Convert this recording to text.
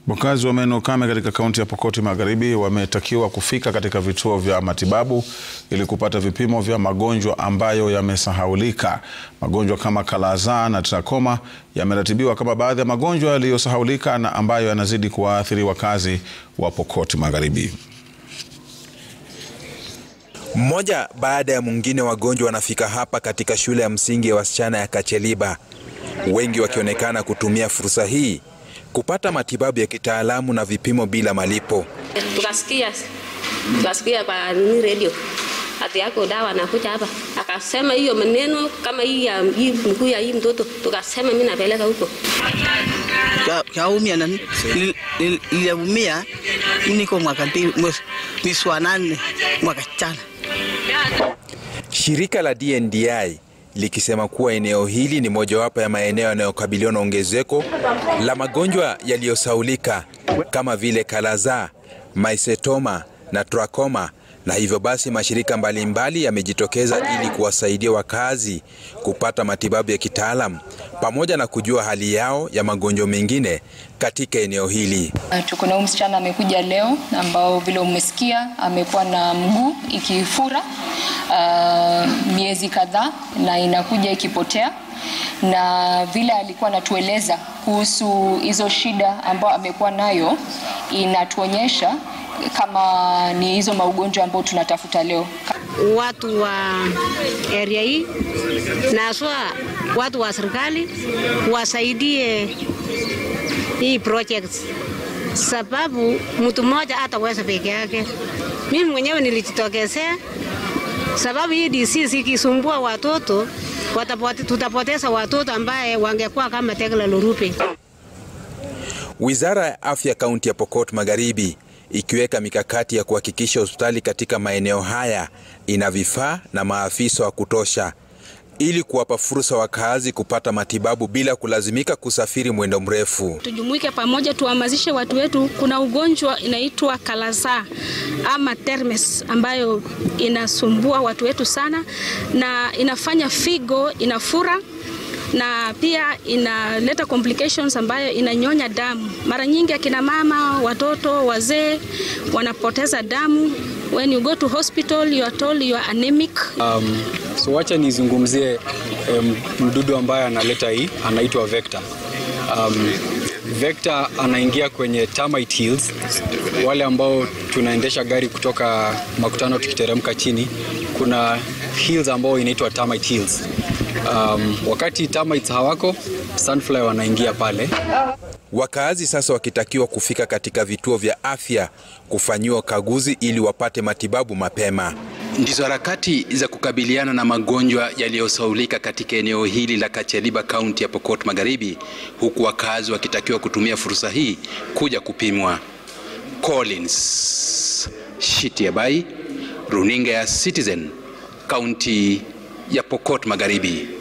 Wakazi wa maeneo kame katika kaunti ya Pokot Magharibi wametakiwa kufika katika vituo vya matibabu ili kupata vipimo vya magonjwa ambayo yamesahaulika. Magonjwa kama kalaza na trakoma yameratibiwa kama baadhi ya magonjwa yaliyosahaulika na ambayo yanazidi kuwaathiri wakazi wa Pokot Magharibi. Mmoja baada ya mwingine wagonjwa wanafika hapa katika shule ya msingi ya wasichana ya Kacheliba, wengi wakionekana kutumia fursa hii kupata matibabu ya kitaalamu na vipimo bila malipo. Tukasikia kwa radio ati yako dawa nakuja hapa, akasema hiyo maneno kama hii mkuu ya hii mtoto, tukasema mimi napeleka huko. Kaumia na niliumia niko mwaka 2008 mwaka jana. Shirika la DNDi likisema kuwa eneo hili ni mojawapo ya maeneo yanayokabiliwa na ongezeko la magonjwa yaliyosahaulika kama vile kalaza, mycetoma na trakoma, na hivyo basi mashirika mbalimbali yamejitokeza ili kuwasaidia wakazi kupata matibabu ya kitaalam pamoja na kujua hali yao ya magonjwa mengine katika eneo hili. Tuko na msichana amekuja leo ambao vile umesikia amekuwa na mguu ikifura miezi kadhaa na inakuja ikipotea, na vile alikuwa anatueleza kuhusu hizo shida ambao amekuwa nayo inatuonyesha kama ni hizo maugonjwa ambao tunatafuta leo. Watu wa area hii na haswa watu wa serikali wasaidie hii project, sababu mtu mmoja hataweza peke yake. Mimi mwenyewe nilijitokezea, sababu hii disease ikisumbua watoto tutapoteza watoto ambaye wangekuwa kama Tekla Lorupe. Wizara ya Afya kaunti ya Pokot Magharibi ikiweka mikakati ya kuhakikisha hospitali katika maeneo haya ina vifaa na maafisa wa kutosha ili kuwapa fursa wakazi kupata matibabu bila kulazimika kusafiri mwendo mrefu. Tujumuike pamoja, tuhamasishe watu wetu. Kuna ugonjwa inaitwa kalaza ama termes ambayo inasumbua watu wetu sana na inafanya figo inafura na pia inaleta complications ambayo inanyonya damu. Mara nyingi akina mama, watoto, wazee wanapoteza damu. When you go to hospital you are told you are anemic. So wacha nizungumzie mdudu ambaye analeta hii, anaitwa vector. Vector anaingia kwenye termite hills. Wale ambao tunaendesha gari kutoka Makutano tukiteremka chini, kuna hills ambao inaitwa termite hills. Wakati termites hawako, sunfly wanaingia pale. Wakazi sasa wakitakiwa kufika katika vituo vya afya kufanyiwa kaguzi ili wapate matibabu mapema. Ndizo harakati za kukabiliana na magonjwa yaliyosahaulika katika eneo hili la Kacheliba, kaunti ya Pokot Magharibi, huku wakazi wakitakiwa kutumia fursa hii kuja kupimwa. Collins Shitiabai, runinga ya Citizen, kaunti ya Pokot Magharibi.